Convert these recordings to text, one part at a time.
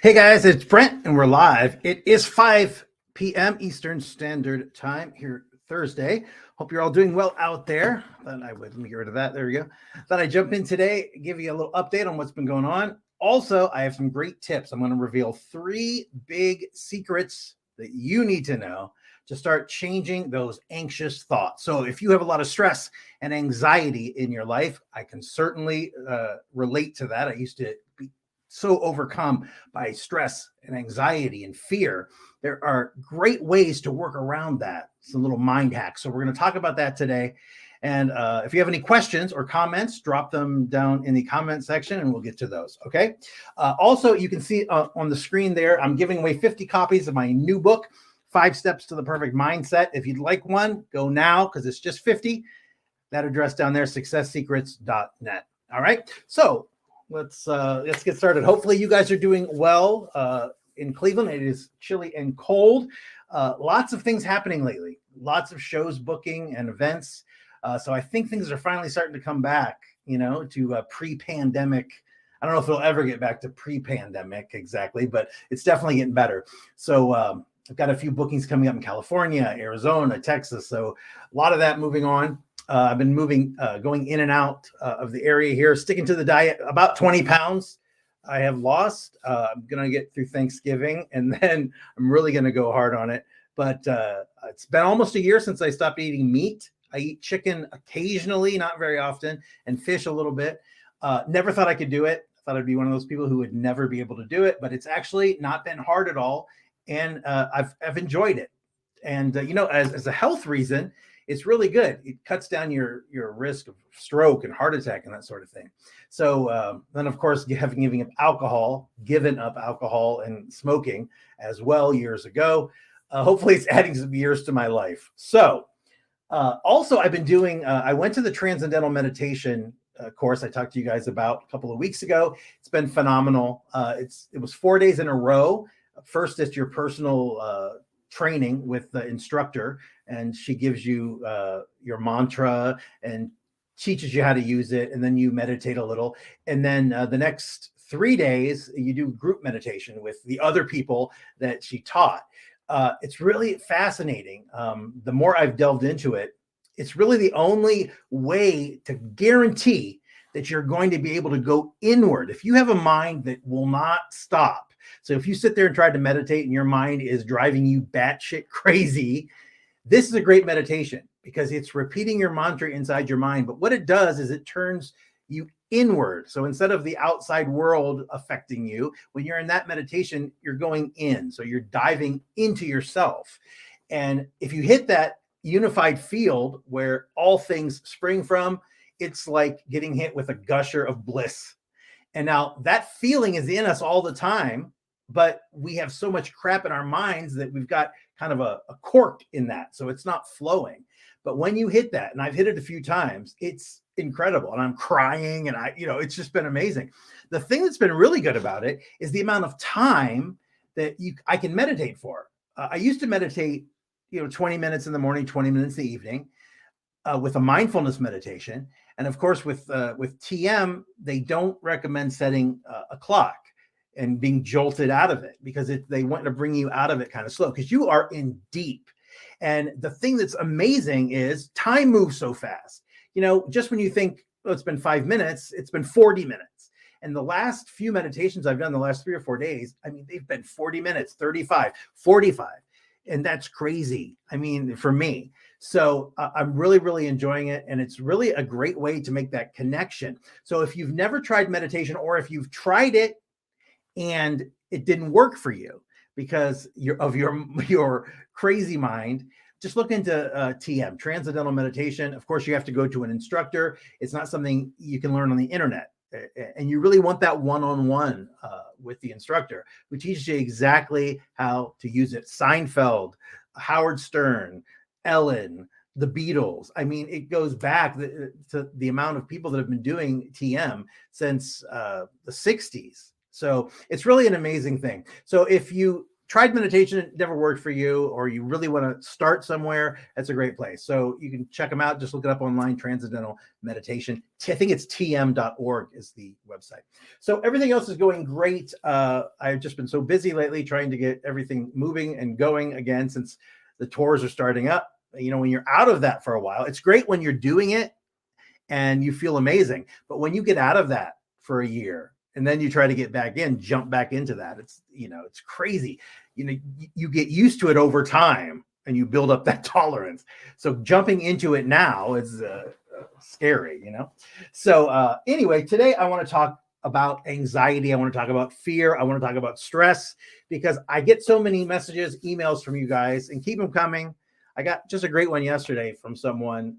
Hey guys, it's Brent and we're live. It is 5 p.m. Eastern Standard Time here Thursday. Hope you're all doing well out there. Let me get rid of that. There we go. Thought I'd jump in today, give you a little update on what's been going on. Also, I have some great tips. I'm going to reveal 3 big secrets that you need to know to start changing those anxious thoughts. So if you have a lot of stress and anxiety in your life, I can certainly relate to that. I used to be so overcome by stress and anxiety and fear. There are great ways to work around that. Some little mind hacks. So we're going to talk about that today. And if you have any questions or comments, drop them down in the comment section and we'll get to those. Okay. Also, you can see on the screen there, I'm giving away 50 copies of my new book, 5 Steps to the Perfect Mindset. If you'd like one, go now because it's just 50. That address down there, successsecrets.net. All right. So let's get started. Hopefully you guys are doing well in Cleveland. It is chilly and cold. Lots of things happening lately. Lots of shows booking and events. So I think things are finally starting to come back, to pre-pandemic. I don't know if it'll ever get back to pre-pandemic exactly, but it's definitely getting better. So I've got a few bookings coming up in California, Arizona, Texas. So a lot of that moving on. I've been going in and out of the area here, sticking to the diet. About 20 pounds I have lost. I'm going to get through Thanksgiving, and then I'm really going to go hard on it. But it's been almost a year since I stopped eating meat. I eat chicken occasionally, not very often, and fish a little bit. Never thought I could do it. I thought I'd be one of those people who would never be able to do it, but it's actually not been hard at all. And I've enjoyed it. And, as a health reason, it's really good. It cuts down your risk of stroke and heart attack and that sort of thing. So then, of course, given up alcohol and smoking as well years ago. Hopefully it's adding some years to my life. So also I've been doing, I went to the Transcendental Meditation course I talked to you guys about a couple of weeks ago. It's been phenomenal. It was 4 days in a row. First, it's your personal training with the instructor, and she gives you your mantra and teaches you how to use it, and then you meditate a little, and then the next 3 days you do group meditation with the other people that she taught. It's really fascinating. The more I've delved into it, it's really the only way to guarantee that you're going to be able to go inward. If you have a mind that will not stop, so if you sit there and try to meditate and your mind is driving you batshit crazy, this is a great meditation because it's repeating your mantra inside your mind. But what it does is it turns you inward. So instead of the outside world affecting you, when you're in that meditation, you're going in. So you're diving into yourself. And if you hit that unified field where all things spring from, it's like getting hit with a gusher of bliss. And now that feeling is in us all the time, but we have so much crap in our minds that we've got kind of a cork in that. So it's not flowing. But when you hit that, and I've hit it a few times, it's incredible. And I'm crying and it's just been amazing. The thing that's been really good about it is the amount of time that I can meditate for. I used to meditate, 20 minutes in the morning, 20 minutes in the evening with a mindfulness meditation. And of course, with TM, they don't recommend setting a clock and being jolted out of it because they want to bring you out of it kind of slow because you are in deep. And the thing that's amazing is time moves so fast. Just when you think, oh, it's been 5 minutes, it's been 40 minutes. And the last few meditations I've done the last 3 or 4 days, they've been 40 minutes, 35, 45. And that's crazy. For me. So I'm really, really enjoying it. And it's really a great way to make that connection. So if you've never tried meditation or if you've tried it and it didn't work for you because of your crazy mind, just look into TM, Transcendental Meditation. Of course, you have to go to an instructor. It's not something you can learn on the internet. And you really want that one-on-one with the instructor who teaches you exactly how to use it. Seinfeld, Howard Stern, Ellen, the Beatles. It goes back to the amount of people that have been doing TM since the 60s. So it's really an amazing thing. So if you tried meditation, it never worked for you, or you really want to start somewhere, that's a great place. So you can check them out. Just look it up online, Transcendental Meditation. I think it's tm.org is the website. So everything else is going great. I've just been so busy lately trying to get everything moving and going again since the tours are starting up. You know, when you're out of that for a while, it's great when you're doing it and you feel amazing. But when you get out of that for a year and then you try to get back in, jump back into that, it's, you know, it's crazy. You know, you get used to it over time and you build up that tolerance. So jumping into it now is scary, you know? So anyway, today I want to talk about anxiety. I want to talk about fear. I want to talk about stress because I get so many messages, emails from you guys, and keep them coming. I got just a great one yesterday from someone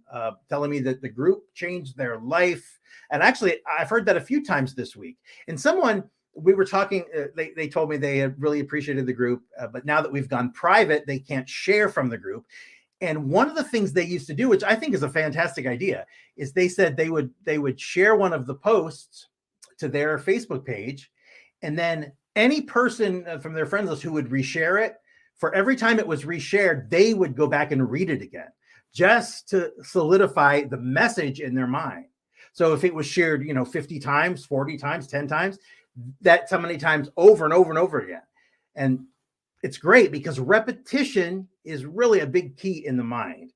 telling me that the group changed their life. And actually, I've heard that a few times this week. And someone, we were talking, they told me they had really appreciated the group, but now that we've gone private, they can't share from the group. And one of the things they used to do, which I think is a fantastic idea, is they said they would share one of the posts to their Facebook page. And then any person from their friends list who would reshare it, for every time it was reshared, they would go back and read it again just to solidify the message in their mind. So if it was shared, you know, 50 times, 40 times, 10 times, that's how many times over and over and over again. And it's great because repetition is really a big key in the mind.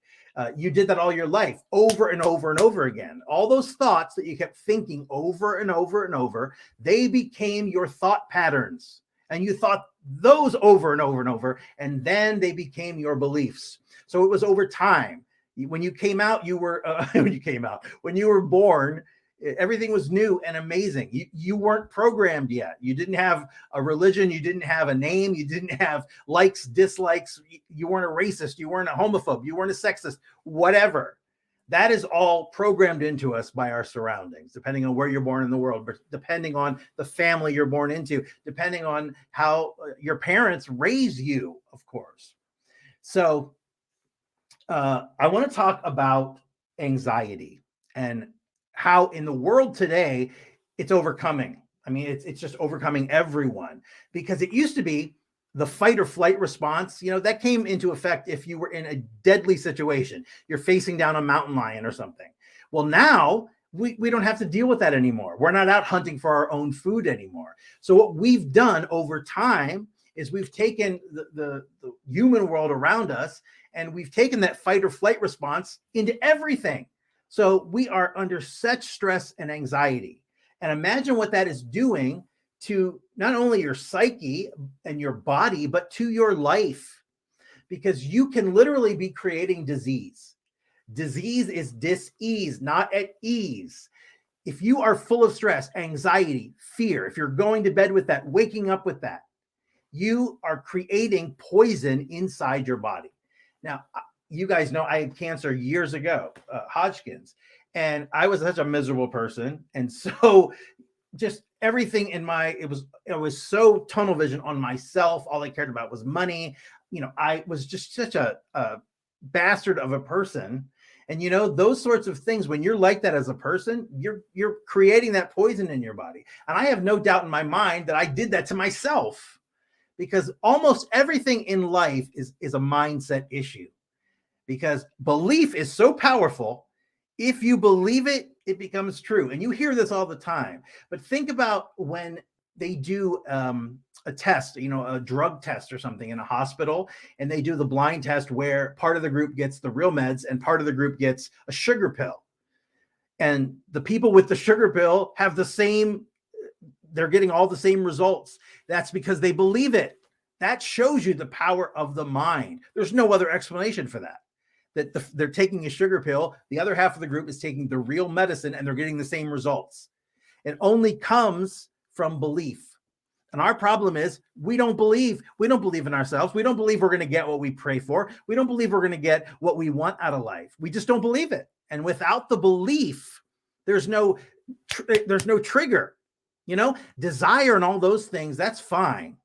You did that all your life, over and over and over again. All those thoughts that you kept thinking over and over and over, they became your thought patterns. And you thought those over and over and over, and then they became your beliefs. So it was over time. When you came out, you were, when you were born, everything was new and amazing. You weren't programmed yet. You didn't have a religion. You didn't have a name. You didn't have likes, dislikes. You weren't a racist. You weren't a homophobe. You weren't a sexist, whatever. That is all programmed into us by our surroundings, depending on where you're born in the world, but depending on the family you're born into, depending on how your parents raise you, of course. So I want to talk about anxiety and how in the world today it's overcoming. I mean, it's just overcoming everyone, because it used to be the fight or flight response, you know, that came into effect if you were in a deadly situation. You're facing down a mountain lion or something. Well, now we don't have to deal with that anymore. We're not out hunting for our own food anymore. So what we've done over time is we've taken the human world around us and we've taken that fight or flight response into everything. So we are under such stress and anxiety. And imagine what that is doing to not only your psyche and your body, but to your life, because you can literally be creating disease. Disease is dis-ease, not at ease. If you are full of stress, anxiety, fear, if you're going to bed with that, waking up with that, you are creating poison inside your body. Now, you guys know I had cancer years ago, Hodgkin's, and I was such a miserable person. And so just everything in it was so tunnel vision on myself. All I cared about was money. You know, I was just such a bastard of a person. And, you know, those sorts of things, when you're like that as a person, you're creating that poison in your body. And I have no doubt in my mind that I did that to myself, because almost everything in life is a mindset issue, because belief is so powerful. If you believe it, it becomes true. And you hear this all the time. But think about when they do a test, you know, a drug test or something in a hospital, and they do the blind test where part of the group gets the real meds and part of the group gets a sugar pill. And the people with the sugar pill have they're getting all the same results. That's because they believe it. That shows you the power of the mind. There's no other explanation for that. They're taking a sugar pill, the other half of the group is taking the real medicine, and they're getting the same results. It only comes from belief. And our problem is we don't believe in ourselves. We don't believe we're going to get what we pray for. We don't believe we're going to get what we want out of life. We just don't believe it. And without the belief, there's no trigger. You know, desire and all those things, that's fine.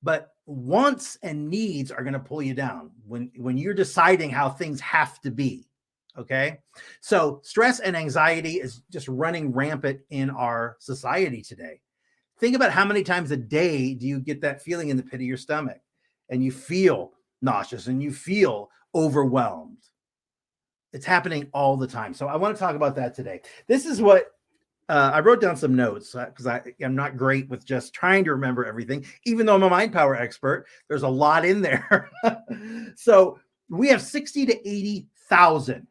But wants and needs are going to pull you down when you're deciding how things have to be. Okay. So stress and anxiety is just running rampant in our society today. Think about how many times a day do you get that feeling in the pit of your stomach? and you feel nauseous and you feel overwhelmed. It's happening all the time. So I want to talk about that today. This is what I wrote down some notes because I'm not great with just trying to remember everything, even though I'm a mind power expert. There's a lot in there. So we have 60 to 80,000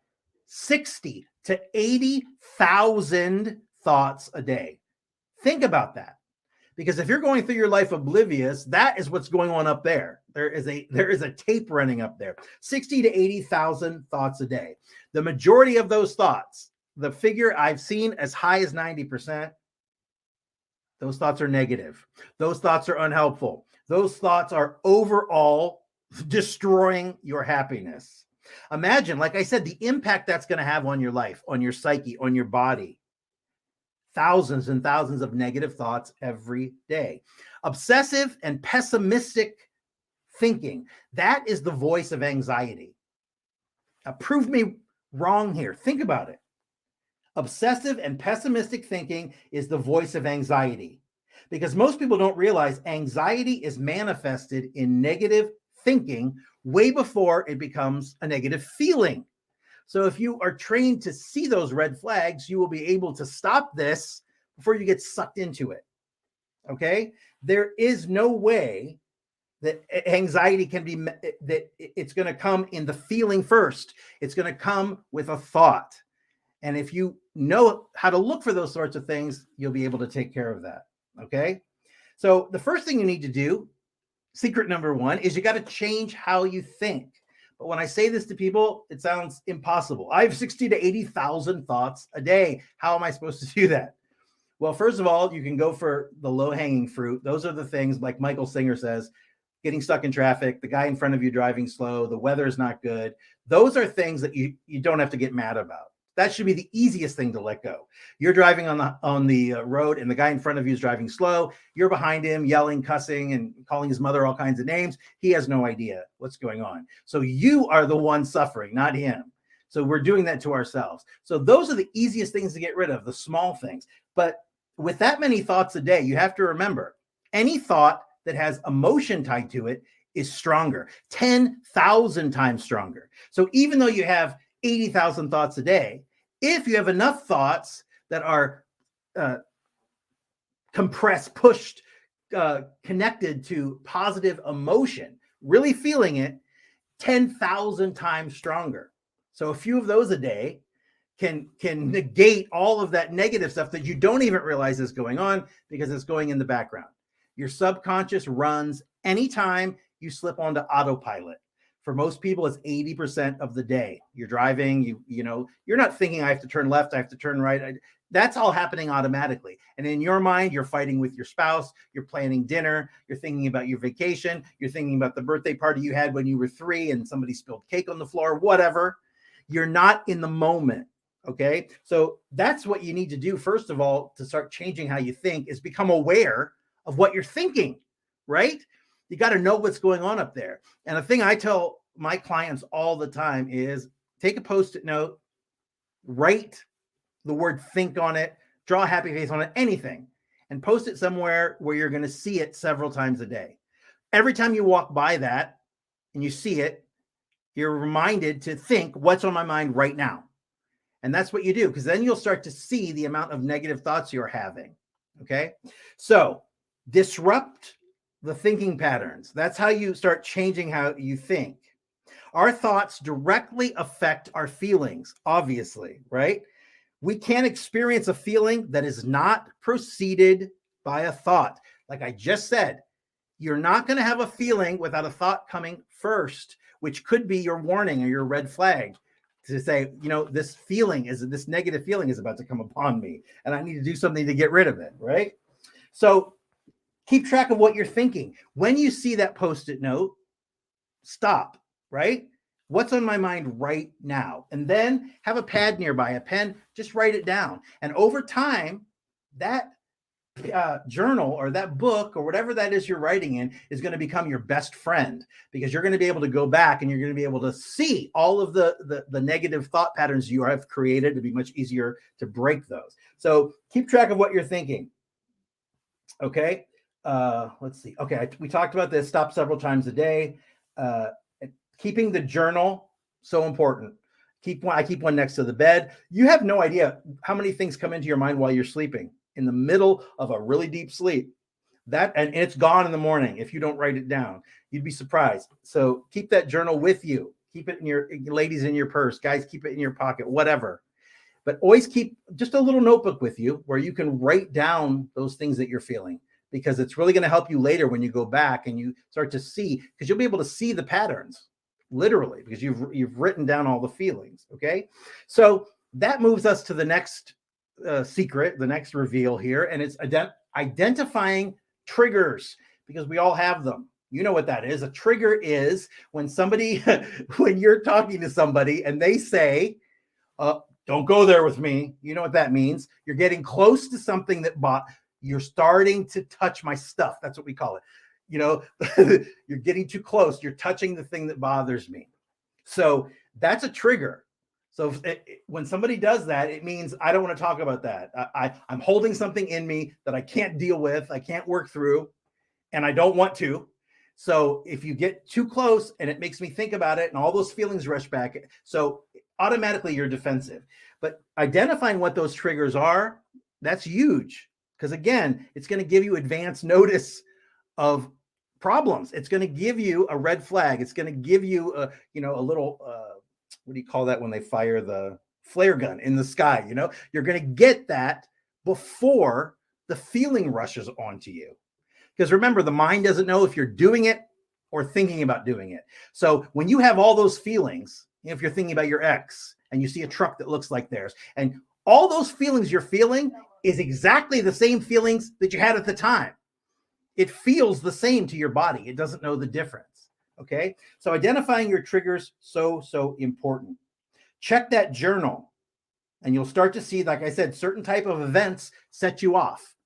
thoughts a day. Think about that. Because if you're going through your life oblivious, that is what's going on up there. There is a tape running up there. 60 to 80,000 thoughts a day. The majority of those thoughts, the figure I've seen as high as 90%, those thoughts are negative. Those thoughts are unhelpful. Those thoughts are overall destroying your happiness. Imagine, like I said, the impact that's going to have on your life, on your psyche, on your body. Thousands and thousands of negative thoughts every day. Obsessive and pessimistic thinking, that is the voice of anxiety. Now, prove me wrong here. Think about it. Obsessive and pessimistic thinking is the voice of anxiety, because most people don't realize anxiety is manifested in negative thinking way before it becomes a negative feeling. So if you are trained to see those red flags, you will be able to stop this before you get sucked into it. Okay? There is no way that anxiety can be, that it's going to come in the feeling first. It's going to come with a thought. And if you know how to look for those sorts of things, you'll be able to take care of that. Okay? So the first thing you need to do, secret number one, is you got to change how you think. But when I say this to people, it sounds impossible. I have 60 to 80,000 thoughts a day. How am I supposed to do that? Well, first of all, you can go for the low-hanging fruit. Those are the things, like Michael Singer says, getting stuck in traffic, the guy in front of you driving slow, the weather is not good. Those are things that you don't have to get mad about. That should be the easiest thing to let go. You're driving on the road and the guy in front of you is driving slow. You're behind him yelling, cussing, and calling his mother all kinds of names. He has no idea what's going on. So you are the one suffering, not him. So we're doing that to ourselves. So those are the easiest things to get rid of, the small things. But with that many thoughts a day, you have to remember, any thought that has emotion tied to it is stronger, 10,000 times stronger. So even though you have 80,000 thoughts a day, if you have enough thoughts that are compressed, pushed, connected to positive emotion, really feeling it, 10,000 times stronger. So a few of those a day can negate all of that negative stuff that you don't even realize is going on because it's going in the background. Your subconscious runs anytime you slip onto autopilot. For most people, it's 80% of the day. You're driving, you're not thinking, I have to turn left, I have to turn right. That's all happening automatically. And in your mind, you're fighting with your spouse, you're planning dinner, you're thinking about your vacation, you're thinking about the birthday party you had when you were 3 and somebody spilled cake on the floor, whatever. You're not in the moment. Okay. So that's what you need to do. First of all, to start changing how you think, is become aware of what you're thinking, right? You got to know what's going on up there. And the thing I tell my clients all the time is take a Post-it note, write the word think on it, draw a happy face on it, anything, and post it somewhere where you're going to see it several times a day. Every time you walk by that and you see it, you're reminded to think, what's on my mind right now? And that's what you do, because then you'll start to see the amount of negative thoughts you're having. Okay. So disrupt the thinking patterns. That's how you start changing how you think. Our thoughts directly affect our feelings, obviously, right? We can't experience a feeling that is not preceded by a thought. Like I just said, you're not going to have a feeling without a thought coming first, which could be your warning or your red flag to say, this negative feeling is about to come upon me and I need to do something to get rid of it, right? So keep track of what you're thinking. When you see that Post-it note, stop, right? What's on my mind right now? And then have a pad nearby, a pen, just write it down. And over time, that journal or that book or whatever that is you're writing in is going to become your best friend, because you're going to be able to go back and you're going to be able to see all of the negative thought patterns you have created. It'd be much easier to break those. So keep track of what you're thinking. Okay. Let's see. Okay, we talked about this. Stop several times a day. Uh, Keeping the journal, so important. I keep one next to the bed. You have no idea how many things come into your mind while you're sleeping in the middle of a really deep sleep. And it's gone in the morning if you don't write it down. You'd be surprised. So keep that journal with you. Keep it in your, ladies, in your purse. Guys, keep it in your pocket, whatever. But always keep just a little notebook with you where you can write down those things that you're feeling, because it's really going to help you later when you go back and you start to see, because you'll be able to see the patterns literally because you've written down all the feelings. Okay, so that moves us to the next secret, the next reveal here, and it's identifying triggers, because we all have them. You know what that is. A trigger is when somebody, when you're talking to somebody and they say, don't go there with me. You know what that means. You're getting close to something that you're starting to touch my stuff. That's what we call it. You know, you're getting too close. You're touching the thing that bothers me. So that's a trigger. So when somebody does that, it means I don't want to talk about that. I'm holding something in me that I can't deal with, I can't work through, and I don't want to. So if you get too close and it makes me think about it and all those feelings rush back, so automatically you're defensive. But identifying what those triggers are, that's huge. Because again, it's going to give you advance notice of problems. It's going to give you a red flag. It's going to give you a little, what do you call that when they fire the flare gun in the sky? You know, you're going to get that before the feeling rushes onto you. Because remember, the mind doesn't know if you're doing it or thinking about doing it. So when you have all those feelings, if you're thinking about your ex and you see a truck that looks like theirs, and all those feelings you're feeling is exactly the same feelings that you had at the time. It feels the same to your body. It doesn't know the difference. Okay. So identifying your triggers, so important. Check that journal and you'll start to see, like I said, certain type of events set you off.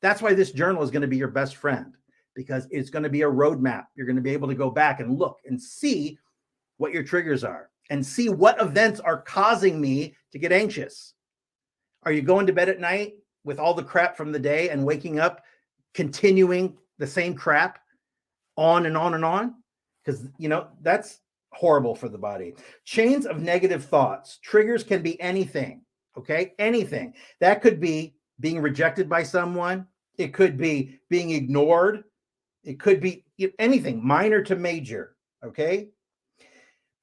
That's why this journal is going to be your best friend, because it's going to be a roadmap. You're going to be able to go back and look and see what your triggers are and see what events are causing me to get anxious. Are you going to bed at night with all the crap from the day and waking up continuing the same crap on and on and on? Because, that's horrible for the body. Chains of negative thoughts. Triggers can be anything. Okay. Anything. That could be being rejected by someone. It could be being ignored. It could be anything, minor to major. Okay.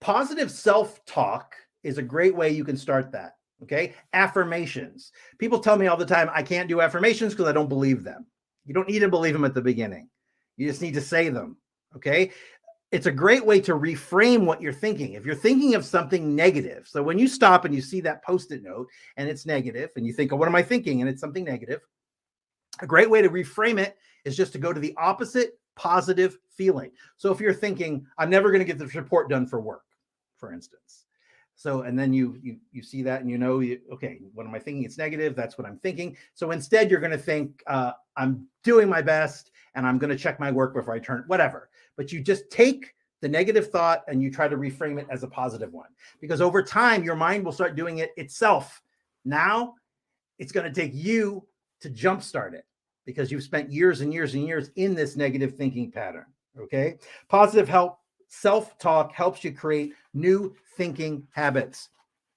Positive self-talk is a great way you can start that. Okay. Affirmations. People tell me all the time, I can't do affirmations because I don't believe them. You don't need to believe them at the beginning. You just need to say them. Okay. It's a great way to reframe what you're thinking. If you're thinking of something negative, so when you stop and you see that Post-it note and it's negative and you think, oh, what am I thinking? And it's something negative. A great way to reframe it is just to go to the opposite positive feeling. So if you're thinking, I'm never going to get this report done for work, for instance. So, and then you see that and okay, what am I thinking? It's negative. That's what I'm thinking. So instead you're going to think, I'm doing my best and I'm going to check my work before I turn, whatever. But you just take the negative thought and you try to reframe it as a positive one, because over time your mind will start doing it itself. Now it's going to take you to jumpstart it because you've spent years and years and years in this negative thinking pattern. Okay. Positive self-talk helps you create new thinking habits,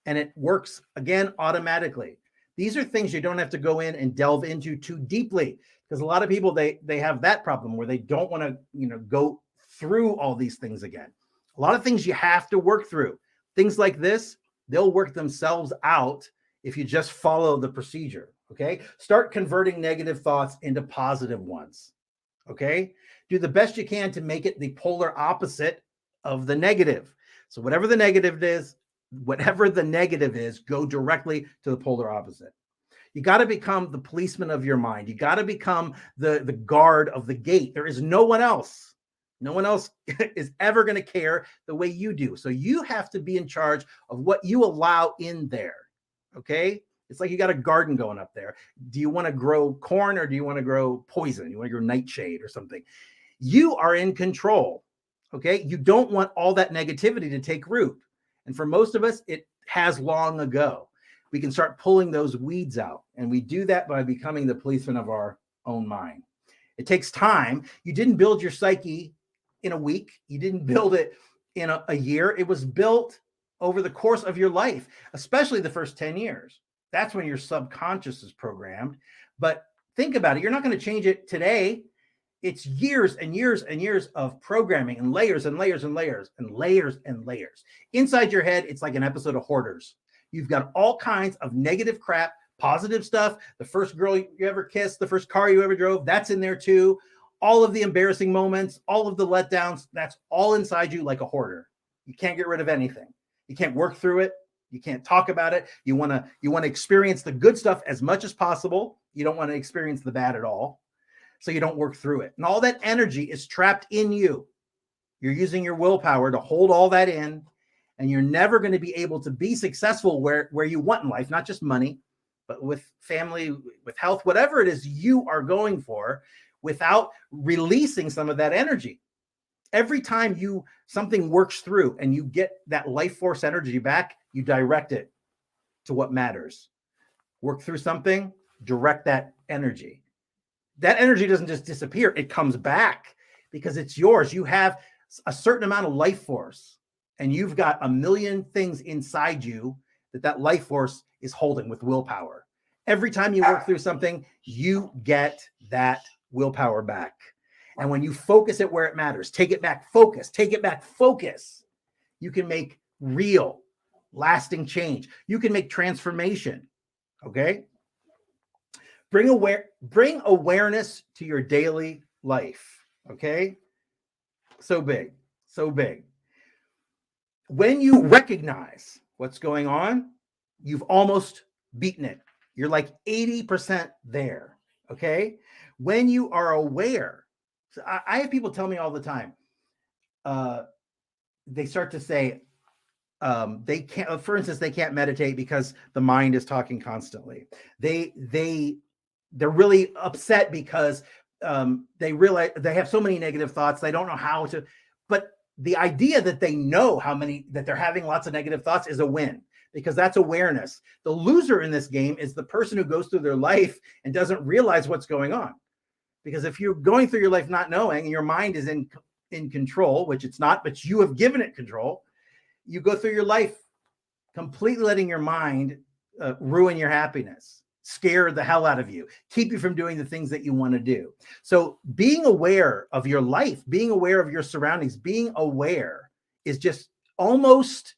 and it works again automatically. These are things you don't have to go in and delve into too deeply, because a lot of people, they have that problem where they don't want to go through all these things again. A lot of things you have to work through. Things like this, they'll work themselves out if you just follow the procedure. Okay. Start converting negative thoughts into positive ones. Okay. Do the best you can to make it the polar opposite of the negative. So whatever the negative is, go directly to the polar opposite. You got to become the policeman of your mind. You got to become the guard of the gate. There is no one else. No one else is ever going to care the way you do. So you have to be in charge of what you allow in there. Okay. It's like you got a garden going up there. Do you want to grow corn or do you want to grow poison? You want to grow nightshade or something? You are in control. Okay. You don't want all that negativity to take root. And for most of us, it has long ago. We can start pulling those weeds out. And we do that by becoming the policeman of our own mind. It takes time. You didn't build your psyche in a week. You didn't build it in a year. It was built over the course of your life, especially the first 10 years. That's when your subconscious is programmed. But think about it. You're not going to change it today. It's years and years and years of programming and layers and layers and layers and layers and layers. Inside your head, it's like an episode of Hoarders. You've got all kinds of negative crap, positive stuff. The first girl you ever kissed, the first car you ever drove, that's in there too. All of the embarrassing moments, all of the letdowns, that's all inside you like a hoarder. You can't get rid of anything. You can't work through it. You can't talk about it. You want to experience the good stuff as much as possible. You don't want to experience the bad at all. So you don't work through it. And all that energy is trapped in you. You're using your willpower to hold all that in, and you're never going to be able to be successful where you want in life, not just money, but with family, with health, whatever it is you are going for, without releasing some of that energy. Every time something works through and you get that life force energy back, you direct it to what matters. Work through something, direct that energy. That energy doesn't just disappear. It comes back because it's yours. You have a certain amount of life force, and you've got a million things inside you that life force is holding with willpower. Every time you work through something, you get that willpower back. And when you focus it where it matters, take it back, focus, you can make real, lasting change. You can make transformation. Okay? Bring awareness to your daily life. Okay? So big. When you recognize what's going on, you've almost beaten it. You're like 80% there. Okay? When you are aware, so I have people tell me all the time, they start to say, they can't, for instance, they can't meditate because the mind is talking constantly. They're really upset because they realize they have so many negative thoughts. They don't know how to, but the idea that they know that they're having lots of negative thoughts is a win, because that's awareness. The loser in this game is the person who goes through their life and doesn't realize what's going on. Because if you're going through your life not knowing, and your mind is in control, which it's not, but you have given it control, you go through your life completely letting your mind ruin your happiness, scare the hell out of you, keep you from doing the things that you want to do. So being aware of your life, being aware of your surroundings, being aware is just almost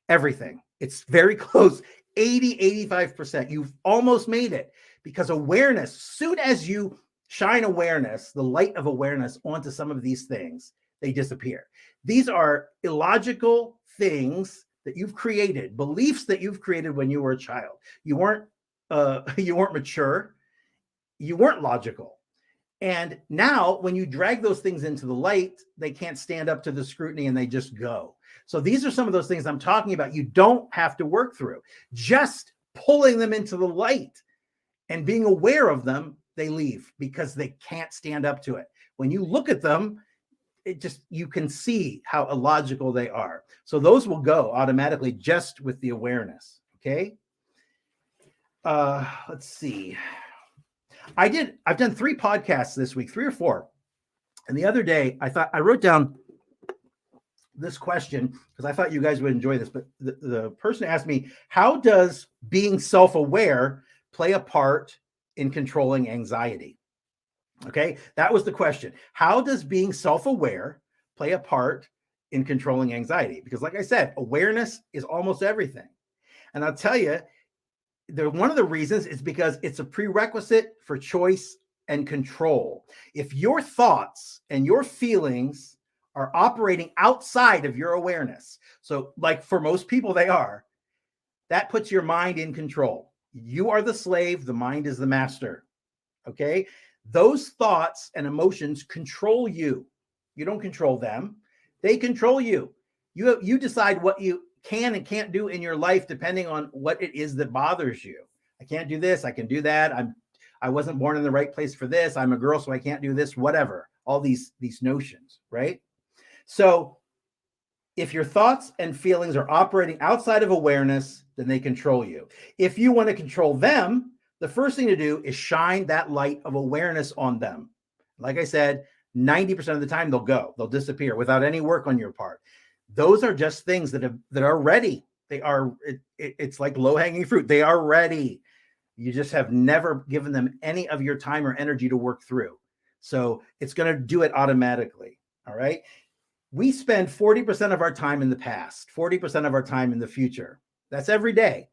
everything. It's very close, 85%. You've almost made it, because awareness, soon as you shine awareness, the light of awareness onto some of these things, they disappear. These are illogical things that you've created, beliefs that you've created when you were a child. You weren't mature. You weren't logical. And now when you drag those things into the light, they can't stand up to the scrutiny and they just go. So these are some of those things I'm talking about. You don't have to work through. Just pulling them into the light and being aware of them, they leave because they can't stand up to it. When you look at them, you can see how illogical they are. So those will go automatically just with the awareness. Okay. Let's see. I've done 3 podcasts this week, 3 or 4. And the other day I wrote down this question because I thought you guys would enjoy this, but the person asked me, how does being self-aware play a part in controlling anxiety? Okay, that was the question. How does being self-aware play a part in controlling anxiety? Because like I said, awareness is almost everything. And I'll tell you, one of the reasons is because it's a prerequisite for choice and control. If your thoughts and your feelings are operating outside of your awareness, so like for most people they are, that puts your mind in control. You are the slave, the mind is the master. Okay? Those thoughts and emotions control you. You don't control them. They control you. You decide what you can and can't do in your life depending on what it is that bothers you. I can't do this. I can do that. I wasn't born in the right place for this. I'm a girl, so I can't do this, whatever. All these notions, right? So if your thoughts and feelings are operating outside of awareness, then they control you. If you want to control them, the first thing to do is shine that light of awareness on them. Like I said, 90% of the time they'll disappear without any work on your part. Those are just things that are ready. It's like low-hanging fruit. They are ready. You just have never given them any of your time or energy to work through. So it's going to do it automatically. All right. We spend 40% of our time in the past, 40% of our time in the future. That's every day.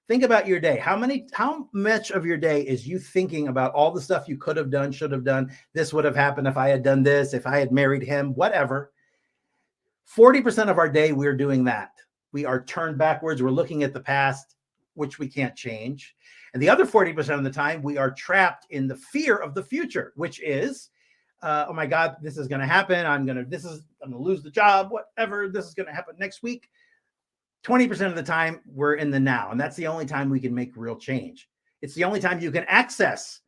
Think about your day. How much of your day is you thinking about all the stuff you could have done, should have done? This would have happened if I had done this, if I had married him, whatever. 40% of our day, we're doing that. We are turned backwards. We're looking at the past, which we can't change. And the other 40% of the time, we are trapped in the fear of the future, which is, oh my God, this is going to happen. I'm going to lose the job, whatever. This is going to happen next week. 20% of the time, we're in the now. And that's the only time we can make real change. It's the only time you can access.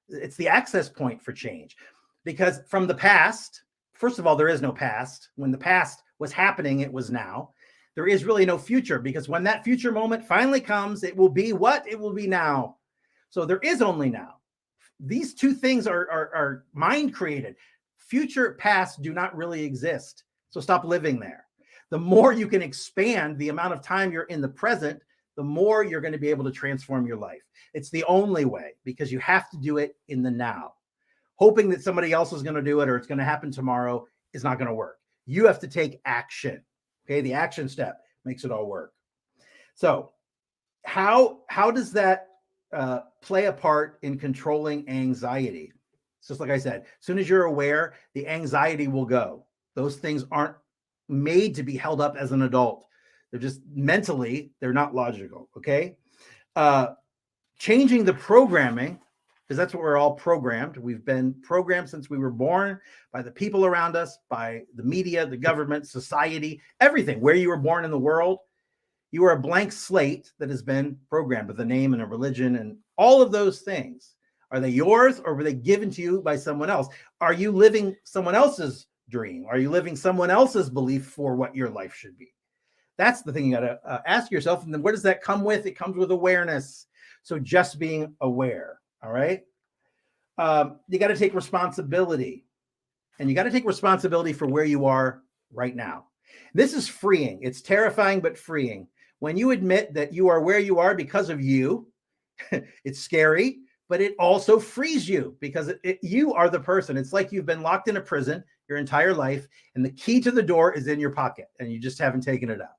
It's the access point for change. Because from the past, first of all, there is no past. When the past was happening, it was now. There is really no future, because when that future moment finally comes, it will be what? It will be now. So there is only now. These two things are mind created. Future, past do not really exist. So stop living there. The more you can expand the amount of time you're in the present, the more you're going to be able to transform your life. It's the only way, because you have to do it in the now. Hoping that somebody else is going to do it or it's going to happen tomorrow is not going to work. You have to take action. Okay, the action step makes it all work. So how does that play a part in controlling anxiety? It's just like I said, as soon as you're aware, the anxiety will go. Those things aren't made to be held up as an adult. They're just mentally, they're not logical. Okay. Changing the programming, because that's what we're all programmed. We've been programmed since we were born by the people around us, by the media, the government, society, everything. Where you were born in the world, you are a blank slate that has been programmed with a name and a religion and all of those things. Are they yours, or were they given to you by someone else? Are you living someone else's dream? Are you living someone else's belief for what your life should be? That's the thing you got to ask yourself. And then what does that come with? It comes with awareness. So just being aware. All right. You got to take responsibility, and you got to take responsibility for where you are right now. This is freeing. It's terrifying, but freeing. When you admit that you are where you are because of you, it's scary, but it also frees you, because you are the person. It's like you've been locked in a prison your entire life, and the key to the door is in your pocket, and you just haven't taken it out.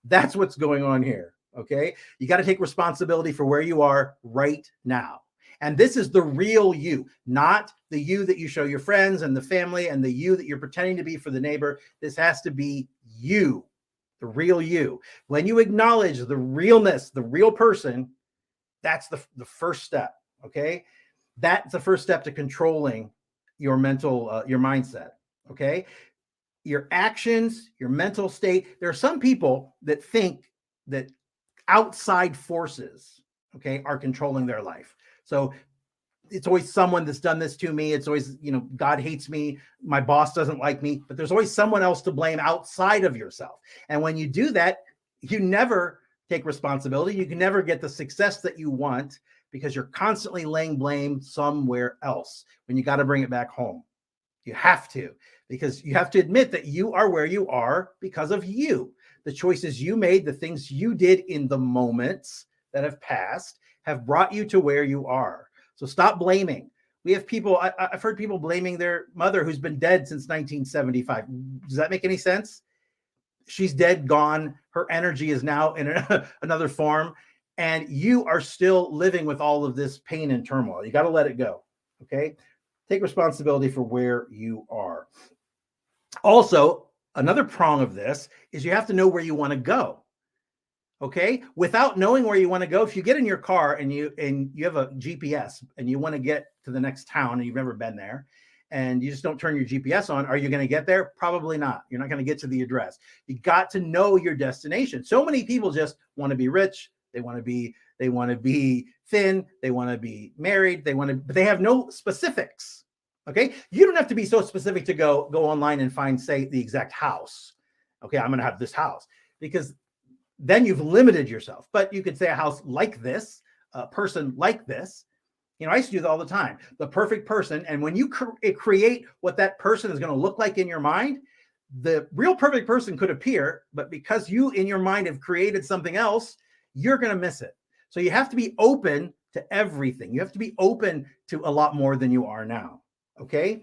That's what's going on here. Okay. You got to take responsibility for where you are right now. And this is the real you, not the you that you show your friends and the family and the you that you're pretending to be for the neighbor. This has to be you, the real you. When you acknowledge the realness, the real person, that's the first step. Okay. That's the first step to controlling your mental, your mindset. Okay. Your actions, your mental state. There are some people that think that outside forces, okay, are controlling their life. So it's always someone that's done this to me. It's always, God hates me. My boss doesn't like me, but there's always someone else to blame outside of yourself. And when you do that, you never take responsibility. You can never get the success that you want, because you're constantly laying blame somewhere else when you got to bring it back home. You have to, because you have to admit that you are where you are because of you. The choices you made, the things you did in the moments that have passed have brought you to where you are. So stop blaming. We have people, I've heard people blaming their mother who's been dead since 1975. Does that make any sense? She's dead, gone. Her energy is now in another form. And you are still living with all of this pain and turmoil. You got to let it go. Okay. Take responsibility for where you are. Also, another prong of this is you have to know where you want to go. Okay. Without knowing where you want to go, if you get in your car and you have a GPS and you want to get to the next town and you've never been there, and you just don't turn your GPS on, are you going to get there? Probably not. You're not going to get to the address. You got to know your destination. So many people just want to be rich. They want to be thin. They want to be married. But they have no specifics. Okay. You don't have to be so specific to go online and find, say, the exact house. Okay. I'm going to have this house, because then you've limited yourself. But you could say a house like this, a person like this, I used to do that all the time. The perfect person. And when you create what that person is going to look like in your mind, the real perfect person could appear, but because you in your mind have created something else, you're going to miss it. So you have to be open to everything. You have to be open to a lot more than you are now. Okay.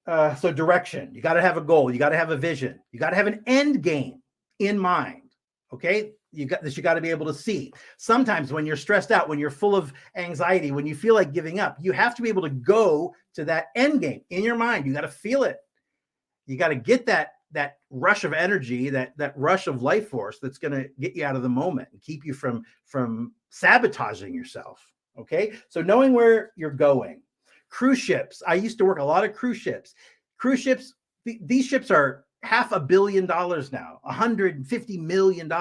So direction, you got to have a goal. You got to have a vision. You got to have an end game in mind. Okay. You got to be able to see. Sometimes when you're stressed out, when you're full of anxiety, when you feel like giving up, you have to be able to go to that end game in your mind. You got to feel it. You got to get that rush of energy, that rush of life force that's going to get you out of the moment and keep you from sabotaging yourself. Okay. So knowing where you're going. Cruise ships. I used to work a lot of cruise ships. Cruise ships, these ships are $500 million now, $150 million.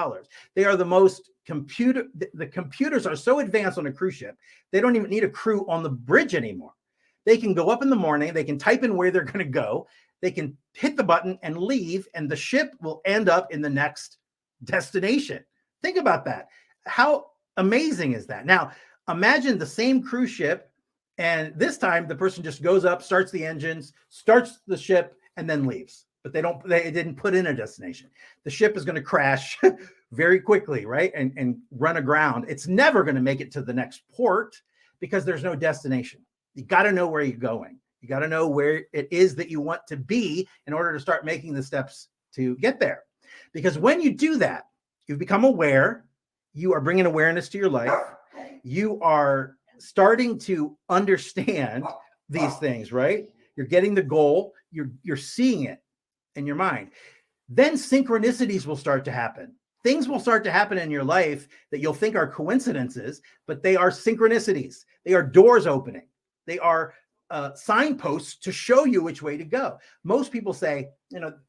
They are the most the computers are so advanced on a cruise ship, they don't even need a crew on the bridge anymore. They can go up in the morning, they can type in where they're going to go, they can hit the button and leave, and the ship will end up in the next destination. Think about that. How amazing is that? Now, imagine the same cruise ship, and this time the person just goes up, starts the engines, starts the ship, and then leaves. But they didn't put in a destination. The ship is going to crash very quickly, right? And run aground. It's never going to make it to the next port because there's no destination. You got to know where you're going. You got to know where it is that you want to be in order to start making the steps to get there. Because when you do that, you've become aware. You are bringing awareness to your life. You are starting to understand these things, right? You're getting the goal. You're seeing it in your mind. Then synchronicities will start to happen. Things will start to happen in your life that you'll think are coincidences, but they are synchronicities. They are doors opening. They are signposts to show you which way to go. Most people say,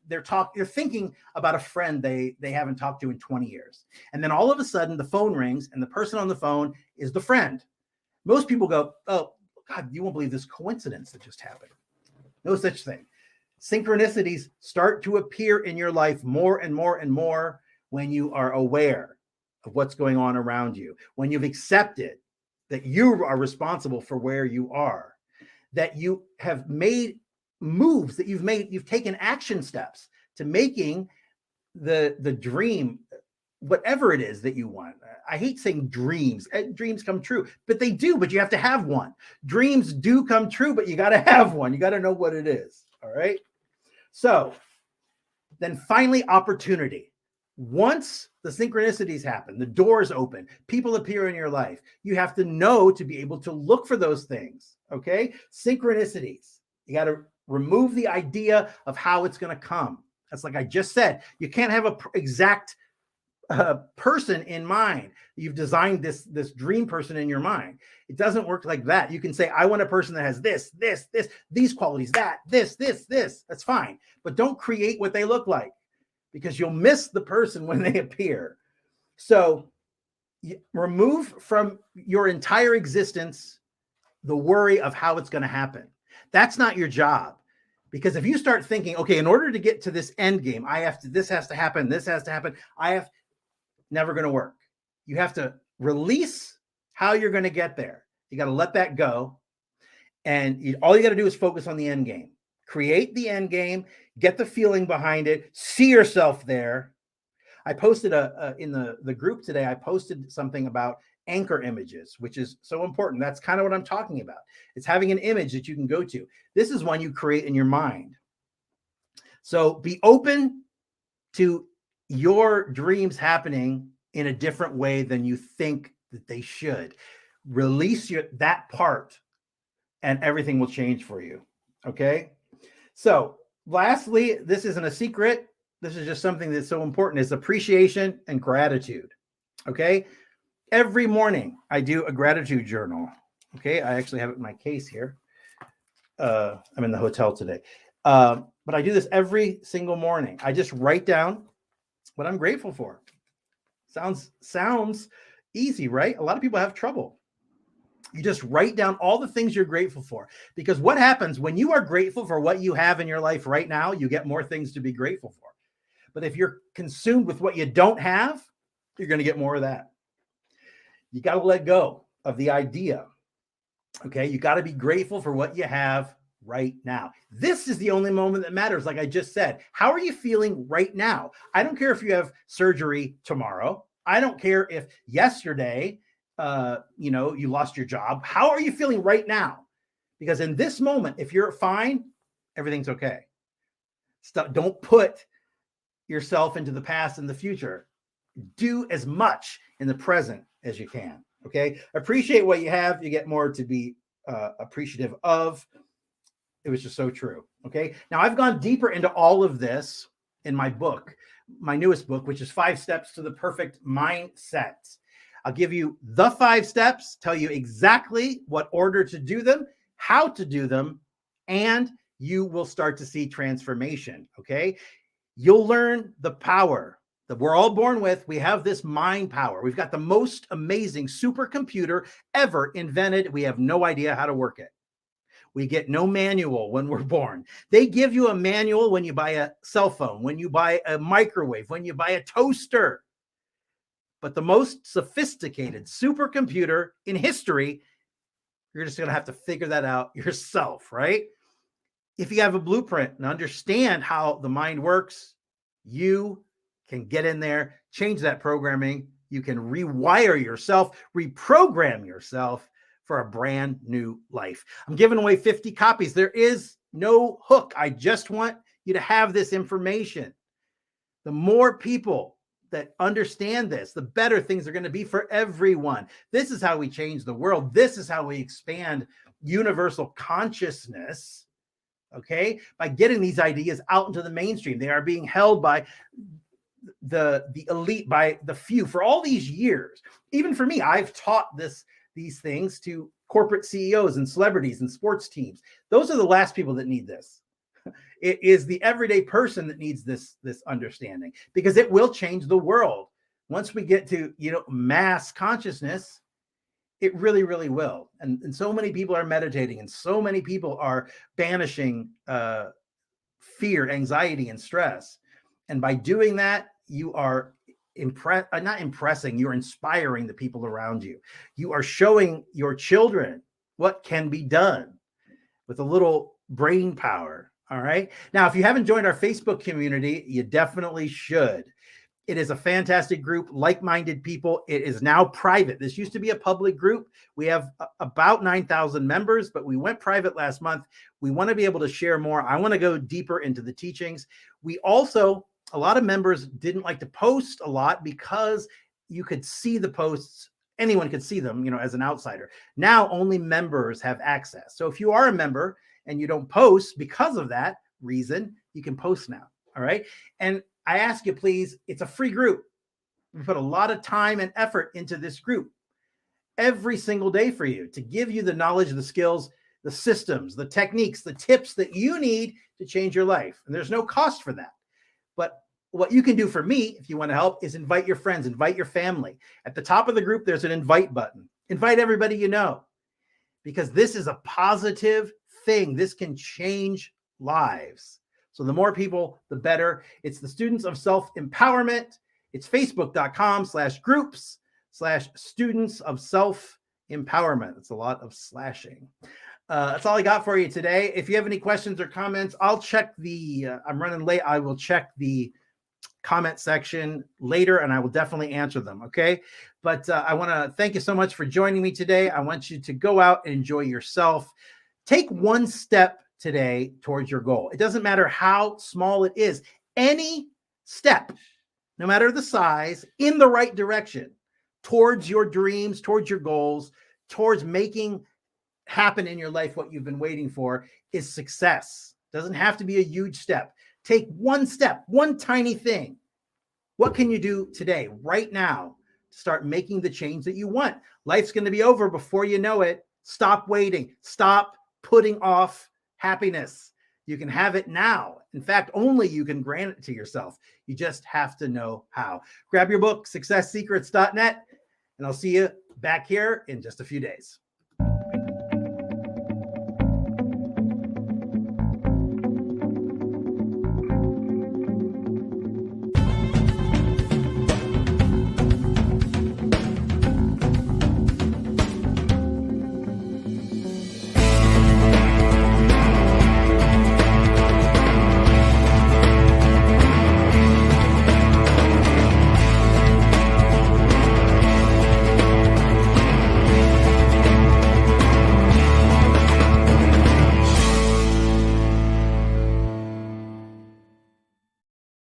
they're thinking about a friend they haven't talked to in 20 years. And then all of a sudden the phone rings and the person on the phone is the friend. Most people go, oh, God, you won't believe this coincidence that just happened. No such thing. Synchronicities start to appear in your life more and more and more when you are aware of what's going on around you, when you've accepted that you are responsible for where you are, that you have made moves, that you've taken action steps to making the dream, whatever it is that you want. I hate saying dreams. Dreams come true, but they do, but you have to have one. Dreams do come true, but you got to have one. You got to know what it is. All right. So then finally, opportunity. Once the synchronicities happen, the doors open, people appear in your life, you have to know to be able to look for those things. Okay. Synchronicities. You got to remove the idea of how it's going to come. That's like I just said, you can't have an exact person in mind. You've designed this dream person in your mind. It doesn't work like that. You can say, I want a person that has this, these qualities, this. That's fine. But don't create what they look like, because you'll miss the person when they appear. So remove from your entire existence the worry of how it's going to happen. That's not your job. Because if you start thinking, okay, in order to get to this end game, this has to happen, never going to work. You have to release how you're going to get there. You got to let that go. And all you got to do is focus on the end game. Create the end game, get the feeling behind it, see yourself there. I posted in the group today, I posted something about anchor images, which is so important. That's kind of what I'm talking about. It's having an image that you can go to. This is one you create in your mind. So be open to your dreams happening in a different way than you think that they should. Release that part and everything will change for you. Okay. So lastly, this isn't a secret. This is just something that's so important, is appreciation and gratitude. Okay. Every morning I do a gratitude journal. Okay. I actually have it in my case here. I'm in the hotel today. But I do this every single morning. I just write down what I'm grateful for. Sounds easy, right? A lot of people have trouble. You just write down all the things you're grateful for, because what happens when you are grateful for what you have in your life right now, you get more things to be grateful for. But if you're consumed with what you don't have, you're going to get more of that. You got to let go of the idea Okay. You got to be grateful for what you have right now. This is the only moment that matters. Like I just said, how are you feeling right now? I don't care if you have surgery tomorrow. I don't care if yesterday, you lost your job. How are you feeling right now? Because in this moment, if you're fine, everything's okay. Don't put yourself into the past and the future. Do as much in the present as you can. Okay. Appreciate what you have. You get more to be appreciative of. It was just so true. Okay. Now I've gone deeper into all of this in my book, my newest book, which is 5 Steps to the Perfect Mindset. I'll give you the 5 steps, tell you exactly what order to do them, how to do them, and you will start to see transformation. Okay. You'll learn the power that we're all born with. We have this mind power. We've got the most amazing supercomputer ever invented. We have no idea how to work it. We get no manual when we're born. They give you a manual when you buy a cell phone, when you buy a microwave, when you buy a toaster. But the most sophisticated supercomputer in history, you're just going to have to figure that out yourself, right? If you have a blueprint and understand how the mind works, you can get in there, change that programming. You can rewire yourself, reprogram yourself for a brand new life. I'm giving away 50 copies. There is no hook. I just want you to have this information. The more people that understand this, the better things are going to be for everyone. This is how we change the world. This is how we expand universal consciousness. Okay, by getting these ideas out into the mainstream. They are being held by the elite, by the few for all these years. Even for me, I've taught these things to corporate CEOs and celebrities and sports teams. Those are the last people that need this. It is the everyday person that needs this understanding, because it will change the world. Once we get to, mass consciousness, it really, really will. And so many people are meditating, and so many people are banishing fear, anxiety, and stress. And by doing that, you are not impressing, you're inspiring the people around you. You are showing your children what can be done with a little brain power. All right. Now, if you haven't joined our Facebook community, you definitely should. It is a fantastic group, like-minded people. It is now private. This used to be a public group. We have about 9,000 members, but we went private last month. We want to be able to share more. I want to go deeper into the teachings. We also, a lot of members didn't like to post a lot because you could see the posts. Anyone could see them, as an outsider. Now only members have access. So if you are a member and you don't post because of that reason, you can post now. All right. And I ask you, please, it's a free group. We put a lot of time and effort into this group every single day for you to give you the knowledge, the skills, the systems, the techniques, the tips that you need to change your life. And there's no cost for that. But what you can do for me, if you want to help, is invite your friends, invite your family. At the top of the group, there's an invite button. Invite everybody you know, because this is a positive thing. This can change lives. So the more people, the better. It's the Students of Self-Empowerment. It's facebook.com/groups/Students of Self-Empowerment. It's a lot of slashing. That's all I got for you today. If you have any questions or comments, I'll check I'm running late. I will check the comment section later, and I will definitely answer them. Okay. But I want to thank you so much for joining me today. I want you to go out and enjoy yourself. Take one step today towards your goal. It doesn't matter how small it is. Any step, no matter the size, in the right direction towards your dreams, towards your goals, towards making happen in your life what you've been waiting for, is success. Doesn't have to be a huge step. Take one step, one tiny thing. What can you do today, right now, to start making the change that you want? Life's going to be over before you know it. Stop waiting. Stop putting off happiness. You can have it now. In fact, only you can grant it to yourself. You just have to know how. Grab your book, successsecrets.net, and I'll see you back here in just a few days.